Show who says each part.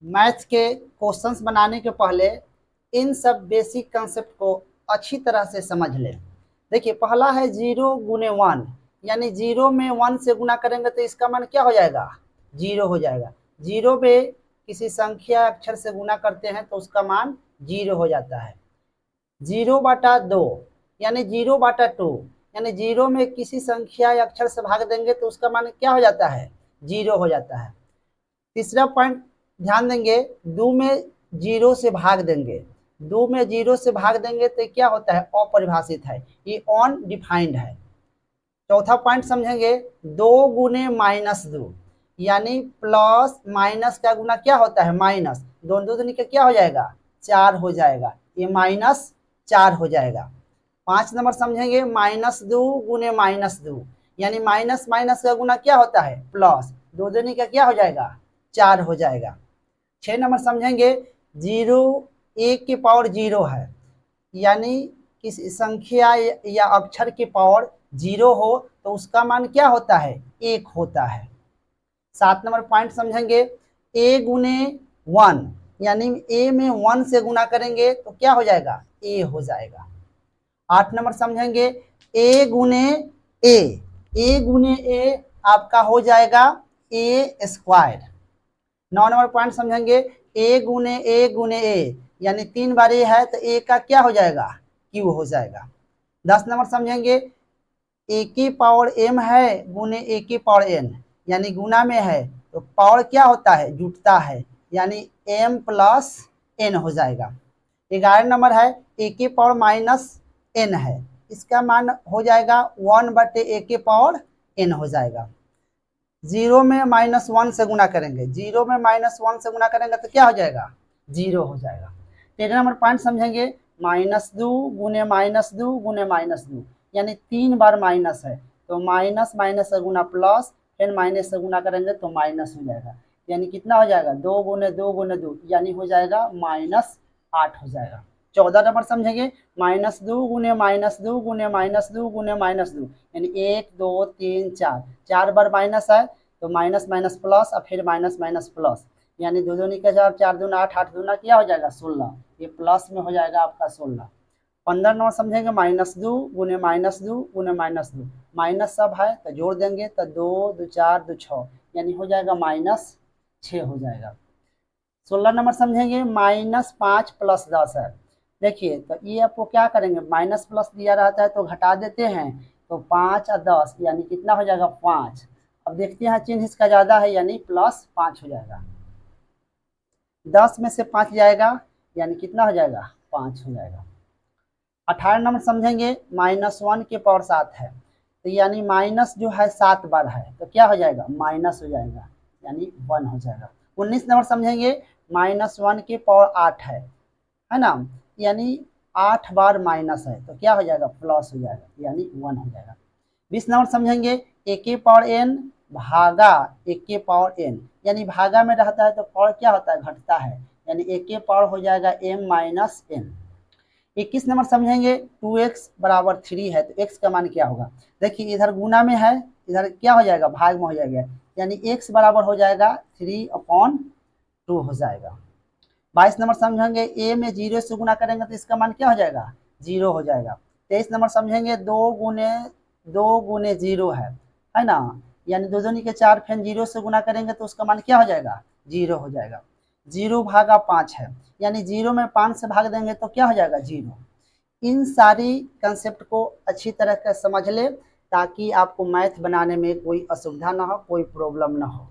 Speaker 1: Maths के questions बनाने के पहले इन सब बेसिक कंसेप्ट को अच्छी तरह से समझ लें। देखिए, पहला है 0 गुने 1, यानी 0 में 1 से गुना करेंगे तो इसका मान क्या हो जाएगा? 0 हो जाएगा। 0 पे किसी संख्या अक्षर से गुना करते हैं तो उसका मान 0 हो जाता है। 0/2 यानी 0/2, यानी 0 में किसी संख्या या अक्षर से भाग देंगे तो उसका मान क्या हो जाता है? 0 हो जाता है। तीसरा पॉइंट ध्यान देंगे, 2 में 0 से भाग देंगे, 2 में 0 से भाग देंगे तो क्या होता है? अपरिभाषित है, ये अनडिफाइंड है। चौथा पॉइंट समझेंगे, 2 गुने -2, यानी प्लस माइनस का गुना क्या होता है? माइनस। दोनों दूनी का क्या हो जाएगा? 4 हो जाएगा, ये -4 हो जाएगा। 5 नंबर समझेंगे, -2 गुने -2, यानी माइनस माइनस का गुना क्या होता है? प्लस। दो दूनी का क्या हो जाएगा? 4 हो जाएगा। 6 नंबर समझेंगे, 0 1 की पावर 0 है, यानी किसी संख्या या अक्षर की पावर 0 हो तो उसका मान क्या होता है? 1 होता है। 7 नंबर पॉइंट समझेंगे, a गुने 1, यानी a में 1 से गुना करेंगे तो क्या हो जाएगा? a हो जाएगा। 8 नंबर समझेंगे, a गुने a गुने a आपका हो जाएगा a²। 9 नंबर पॉइंट समझेंगे, a गुने a, यानी 3 बार a है तो a का क्या हो जाएगा? q हो जाएगा। 10 नंबर समझेंगे, a की पावर m है गुने a की पावर n, यानी गुना में है तो पावर क्या होता है? जुटता है, यानी m प्लस n हो जाएगा। 11 नंबर है, a की पावर -n है, इसका मान हो जाएगा 1/a की पावर n हो जाएगा। 0 में -1 से गुना करेंगे, 0 में -1 से गुना करेंगे तो क्या हो जाएगा? 0 हो जाएगा। 13 नंबर पॉइंट समझेंगे, -2 गुने -2 गुने -2, यानी 3 बार माइनस है तो माइनस माइनस से गुना प्लस, फिर माइनस से गुना करेंगे तो माइनस हो जाएगा, यानी कितना हो जाएगा? 2 गुने 2 गुने 2, यानी हो जाएगा -8 हो जाएगा। 14 नंबर समझेंगे, -2 गुने -2 गुने -2 गुने -2, यानी 1 2 3 4, 4 बार माइनस है तो माइनस माइनस प्लस और फिर माइनस माइनस प्लस, यानी 2 दूनी का 4, 4 दूना 8, 8 दूना क्या हो जाएगा? 16, ये प्लस में हो जाएगा आपका 16। 15 नंबर समझेंगे, -2 गुने -2 गुने -2, माइनस सब है तो जोड़ देंगे तो 2 2 4 2 6, यानी हो जाएगा -6 हो जाएगा। 16 नंबर समझेंगे, -5 + 10 है। देखिए, तो ये आपको क्या करेंगे? माइनस प्लस दिया रहता है तो घटा देते हैं, तो 5 और 10 यानी कितना हो जाएगा? 5। अब देखते हैं चिन्ह इसका ज़्यादा है, यानी +5 हो जाएगा। 10 में से 5 जाएगा, यानी कितना हो जाएगा? 5 हो जाएगा। 18 नंबर समझेंगे, -1 की पावर 7 है, तो यानी माइनस जो है 7 बार है तो क्या हो जाएगा? माइनस हो जाएगा, यानी 1 हो जाएगा। 19 नंबर समझेंगे, -1 की पावर 8 है ना, यानी 8 बार माइनस है तो क्या हो जाएगा? प्लस हो जाएगा, यानी 1 हो जाएगा। 20 नंबर समझेंगे, a की पावर n भागा a की पावर n, यानी भागा में रहता है तो पावर क्या होता है? घटता है, यानी a की पावर हो जाएगा m-n। 21 नंबर समझेंगे, 2x बराबर 3 है तो x का मान क्या होगा? देखिए, इधर गुना में है, इधर क्या हो जाएगा? भाग में हो जाएगा, यानी x बराबर हो जाएगा 3/2 हो जाएगा। 22 नंबर समझेंगे, a में 0 से गुना करेंगे तो इसका मान क्या हो जाएगा? 0 हो जाएगा। 23 नंबर समझेंगे, 2 गुने 0 है ना, यानी 2 दूनी के 4, फिर 0 से गुना करेंगे तो उसका मान क्या हो जाएगा? 0 हो जाएगा। 0 भागा 5 है, यानी 0 में 5 से भाग देंगे तो क्या हो जाएगा? 0। इन सारी कंसेप्ट को अच्छी तरह से समझ ले ताकि आपको मैथ बनाने में कोई असुविधा ना हो, कोई प्रॉब्लम ना हो।